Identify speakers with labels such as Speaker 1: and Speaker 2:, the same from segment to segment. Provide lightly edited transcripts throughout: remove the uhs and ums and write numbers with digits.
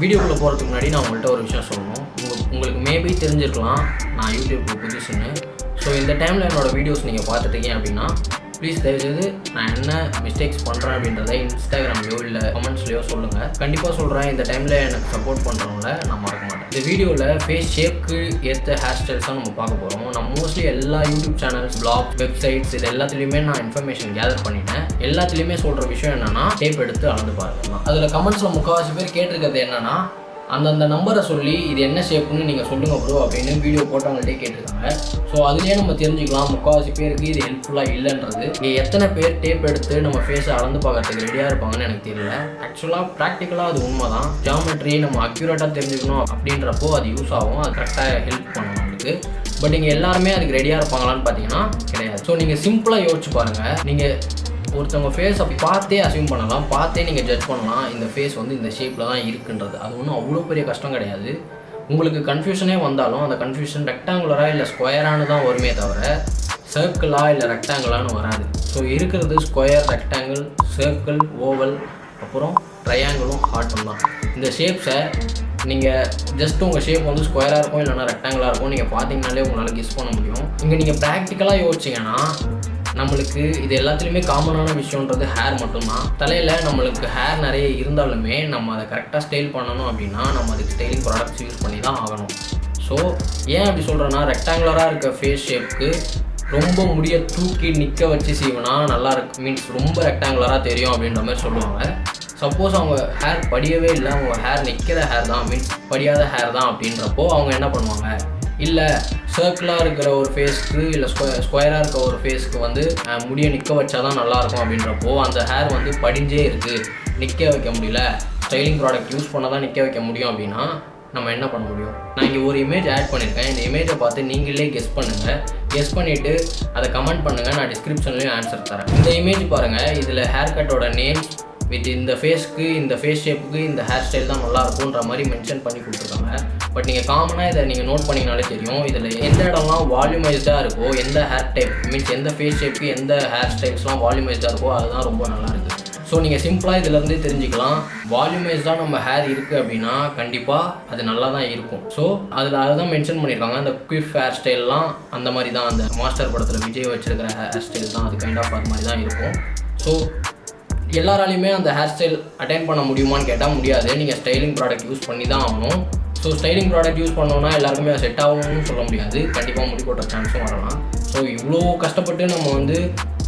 Speaker 1: வீடியோக்குள்ளே போகிறதுக்கு முன்னாடி நான் உங்கள்கிட்ட ஒரு விஷயம் சொல்லணும். உங்களுக்கு மேபி தெரிஞ்சிருக்கலாம் நான் யூடியூப்க்கு புதுசுன்னு. ஸோ இந்த டைமில் என்னோடய வீடியோஸ் நீங்கள் பார்த்துட்டீங்க அப்படின்னா ப்ளீஸ் தயவுசெய்து நான் என்ன மிஸ்டேக்ஸ் பண்ணுறேன் அப்படின்றத இன்ஸ்டாகிராம்லையோ இல்லை கமெண்ட்ஸ்லையோ சொல்லுங்கள். கண்டிப்பாக சொல்கிறேன், இந்த டைமில் எனக்கு சப்போர்ட் பண்ணுறவங்கள நான் மறக்க மாட்டேன். இந்த வீடியோவில் ஃபேஸ் ஷேப்க்கு ஏற்ற ஹேர் ஸ்டைல்ஸ் தான் நம்ம பார்க்க போகிறோம். நான் மோஸ்ட்லி எல்லா யூடியூப் சேனல்ஸ், பிளாக், வெப்சைட்ஸ் இது எல்லாத்துலேயுமே நான் இன்ஃபர்மேஷன் கேதர் பண்ணிட்டேன். எல்லாத்துலேயுமே சொல்கிற விஷயம் என்னென்னா டேப் எடுத்து அளந்து பாருங்க. அதில் கமெண்ட்ஸில் முக்கால்வாசி பேர் கேட்டிருக்கிறது என்னென்னா அந்தந்த நம்பரை சொல்லி இது என்ன ஷேப்புன்னு நீங்கள் சொல்லுங்கள் ப்ரோ அப்படின்னு வீடியோ போட்டவங்கள்ட்டே கேட்டிருக்காங்க. ஸோ அதுலேயே நம்ம தெரிஞ்சுக்கலாம் முக்கால்வாசி பேருக்கு இது ஹெல்ப்ஃபுல்லாக இல்லைன்றது. இங்கே எத்தனை பேர் டேப் எடுத்து நம்ம ஃபேஸை அளந்து பார்க்கறதுக்கு ரெடியாக இருப்பாங்கன்னு எனக்கு தெரியல. ஆக்சுவலாக ப்ராக்டிக்கலாக அது உண்மை தான். ஜியாமெட்ரி நம்ம அக்யூரேட்டாக தெரிஞ்சுக்கணும் அப்படின்றப்போ அது யூஸ் ஆகும், அது கரெக்டாக ஹெல்ப் பண்ணும் நம்மளுக்கு. பட் இங்கே எல்லாருமே அதுக்கு ரெடியாக இருப்பாங்களான்னு பார்த்தீங்கன்னா கிடையாது. ஸோ நீங்கள் சிம்பிளாக யோசிச்சு பாருங்கள். நீங்கள் ஒருத்தவங்க ஃபேஸை பார்த்தே அசியூம் பண்ணலாம், பார்த்தே நீங்கள் ஜட்ஜ் பண்ணலாம் இந்த ஃபேஸ் வந்து இந்த ஷேப்பில் தான் இருக்குன்றது. அது ஒன்றும் அவ்வளோ பெரிய கஷ்டம் கிடையாது. உங்களுக்கு கன்ஃபியூஷனே வந்தாலும் அந்த கன்ஃபியூஷன் ரெக்டாங்குலராக இல்லை ஸ்கொயரானு தான் வருமே தவிர சர்க்கிளாக இல்லை ரெக்டாங்குலான்னு வராது. ஸோ இருக்கிறது ஸ்கொயர், ரெக்டாங்கிள், சர்க்கிள், ஓவல், அப்புறம் ட்ரையாங்கிளும் ஹார்ட்டும் தான். இந்த ஷேப்ஸை நீங்கள் ஜஸ்ட் உங்கள் ஷேப் வந்து ஸ்கொயராக இருக்கும் இல்லைனா ரெக்டாங்கிளாக இருக்கும் நீங்கள் பார்த்தீங்கனாலே உங்களால் கெஸ் பண்ண முடியும். இங்கே நீங்கள் ப்ராக்டிக்கலாக யோசிச்சிங்கன்னா நம்மளுக்கு இது எல்லாத்துலேயுமே காமனான விஷயன்றது ஹேர் மட்டும்தான். தலையில் நம்மளுக்கு ஹேர் நிறைய இருந்தாலுமே நம்ம அதை கரெக்டாக ஸ்டைல் பண்ணணும் அப்படின்னா நம்ம அதுக்கு ஸ்டைலிங் ப்ராடக்ட்ஸ் யூஸ் பண்ணி தான் ஆகணும். ஸோ ஏன் அப்படி சொல்கிறேன்னா ரெக்டாங்குலராக இருக்க ஃபேஸ் ஷேப்புக்கு ரொம்ப முடிய தூக்கி நிற்க வச்சு சீவனா நல்லா இருக்கு, மீன்ஸ் ரொம்ப ரெக்டாங்குலராக தெரியும் அப்படின்ற மாதிரி சொல்லுவாங்க. சப்போஸ் அவங்க ஹேர் படியவே இல்லை, அவங்க ஹேர் நிற்கிற ஹேர் தான், மீன்ஸ் படியாத ஹேர் தான் அப்படின்றப்போ அவங்க என்ன பண்ணுவாங்க, இல்லை சர்க்கிளாக இருக்கிற ஒரு ஃபேஸ்க்கு இல்லை ஸ்கொயராக இருக்க ஒரு ஃபேஸ்க்கு வந்து முடிய நிற்க வச்சா தான் நல்லாயிருக்கும் அப்படின்றப்போ அந்த ஹேர் வந்து படிஞ்சே இருக்குது, நிற்க வைக்க முடியல, ஸ்டைலிங் ப்ராடக்ட் யூஸ் பண்ண தான் நிற்க வைக்க முடியும் அப்படின்னா நம்ம என்ன பண்ண முடியும்? நான் இங்கே ஒரு இமேஜ் ஆட் பண்ணியிருக்கேன். இந்த இமேஜை பார்த்து நீங்களே கெஸ் பண்ணுங்கள். கெஸ் பண்ணிவிட்டு அதை கமெண்ட் பண்ணுங்கள். நான் டிஸ்கிரிப்ஷன்லேயும் ஆன்சர் தரேன். இந்த இமேஜ் பாருங்கள், இதில் ஹேர் கட்டோட நேம் வித் இந்த ஃபேஸ்க்கு இந்த ஃபேஸ் ஷேப்புக்கு இந்த ஹேர் ஸ்டைல் தான் நல்லா இருக்கும்ன்ற மாதிரி மென்ஷன் பண்ணி கொடுத்துருக்காங்க. பட் நீங்கள் காமனாக இதை நீங்கள் நோட் பண்ணிங்கனாலே தெரியும் இதில் எந்த இடம்லாம் வால்யூமைஸ்டாக இருக்கோ, எந்த ஹேர் டைப் மீன்ஸ் எந்த ஃபேஸ் ஷேப்புக்கு எந்த ஹேர் ஸ்டைல்ஸ்லாம் வால்யூமைஸ்டாக இருக்கோ அதுதான் ரொம்ப நல்லா இருக்குது. ஸோ நீங்கள் சிம்பிளாக இதிலேருந்தே தெரிஞ்சுக்கலாம். வால்யூமைஸ்டாக நம்ம ஹேர் இருக்குது அப்படின்னா கண்டிப்பாக அது நல்லா தான் இருக்கும். ஸோ அதுதான் மென்ஷன் பண்ணியிருக்காங்க. அந்த குவிஃப் ஹேர் ஸ்டைல்லாம் அந்த மாதிரி தான், அந்த மாஸ்டர் படத்தில் விஜய் வச்சிருக்கிற ஹேர் ஸ்டைல் தான் அது கைண்ட் ஆஃப் அது மாதிரி தான் இருக்கும். ஸோ எல்லாராலையுமே அந்த ஹேர் ஸ்டைல் அட்டைன் பண்ண முடியுமான்னு கேட்டால் முடியாது. நீங்கள் ஸ்டைலிங் ப்ராடக்ட் யூஸ் பண்ணி தான் ஆகணும். ஸோ ஸ்டைலிங் ப்ராடக்ட் யூஸ் பண்ணோன்னா எல்லாருக்குமே அது செட் ஆகும்னு சொல்ல முடியாது. கண்டிப்பாக முடி கொட்டுற சான்ஸும் வரலாம். ஸோ இவ்வளோ கஷ்டப்பட்டு நம்ம வந்து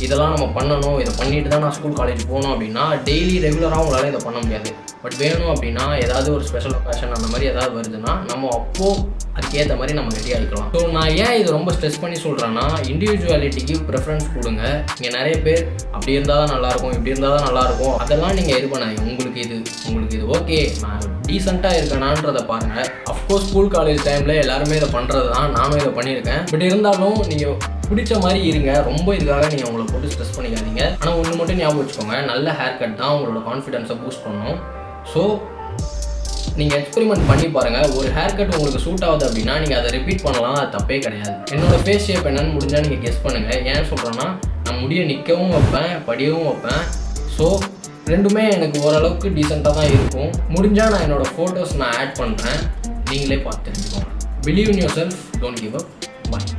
Speaker 1: இதெல்லாம் நம்ம பண்ணணும், இதை பண்ணிட்டு தான் நான் ஸ்கூல் காலேஜ் போகணும் அப்படின்னா டெய்லி ரெகுலராக உங்களால் இதை பண்ண முடியாது. பட் வேணும் அப்படின்னா ஏதாவது ஒரு ஸ்பெஷல் ஒகேஷன் அந்த மாதிரி ஏதாவது வருதுன்னா நம்ம அப்போது அதுக்கேற்ற மாதிரி நம்ம ரெடி ஆகிக்கலாம். ஸோ நான் ஏன் இது ரொம்ப ஸ்ட்ரெஸ் பண்ணி சொல்கிறேன்னா இண்டிவிஜுவாலிட்டிக்கு ப்ரிஃபரன்ஸ் கொடுங்க. இங்கே நிறைய பேர் அப்படி இருந்தால் தான் நல்லாயிருக்கும், இப்படி இருந்தால் தான் நல்லாயிருக்கும், அதெல்லாம் நீங்கள் இது பண்ணாங்க. உங்களுக்கு இது ஓகே, நான் டீசெண்டாக இருக்கேனான்றதை பாருங்கள். அஃப்கோர்ஸ் ஸ்கூல் காலேஜ் டைமில் எல்லாருமே இதை பண்ணுறது தான், நானும் இதை பண்ணியிருக்கேன். பட் இருந்தாலும் நீங்கள் பிடிச்ச மாதிரி இருங்க. ரொம்ப இதுக்காக நீங்கள் உங்களை போட்டு ஸ்ட்ரெஸ் பண்ணிக்காதீங்க. ஆனால் ஒன்று மட்டும் ஞாபகம் வச்சுக்கோங்க, நல்ல ஹேர் கட் தான் உங்களோட கான்ஃபிடென்ஸை பூஸ்ட் பண்ணணும். ஸோ நீங்கள் எக்ஸ்பெரிமெண்ட் பண்ணி பாருங்கள். ஒரு ஹேர் கட் உங்களுக்கு சூட் ஆகுது அப்படின்னா நீங்கள் அதை ரிப்பீட் பண்ணலாம், அது தப்பே கிடையாது. என்னோடய ஃபேஸ் ஷேப் என்னன்னு முடிஞ்சால் நீங்கள் கெஸ் பண்ணுங்கள். ஏன் சொல்கிறேன்னா நான் முடிய நிற்கவும் வைப்பேன், படியவும் வைப்பேன். ஸோ ரெண்டுமே எனக்கு ஓரளவுக்கு டீசெண்டாக தான் இருக்கும். முடிஞ்சால் நான் என்னோடய ஃபோட்டோஸ் நான் ஆட் பண்ணுறேன், நீங்களே பார்த்து தெரிஞ்சுக்கோங்க. Believe in your self, don't give up. Bye.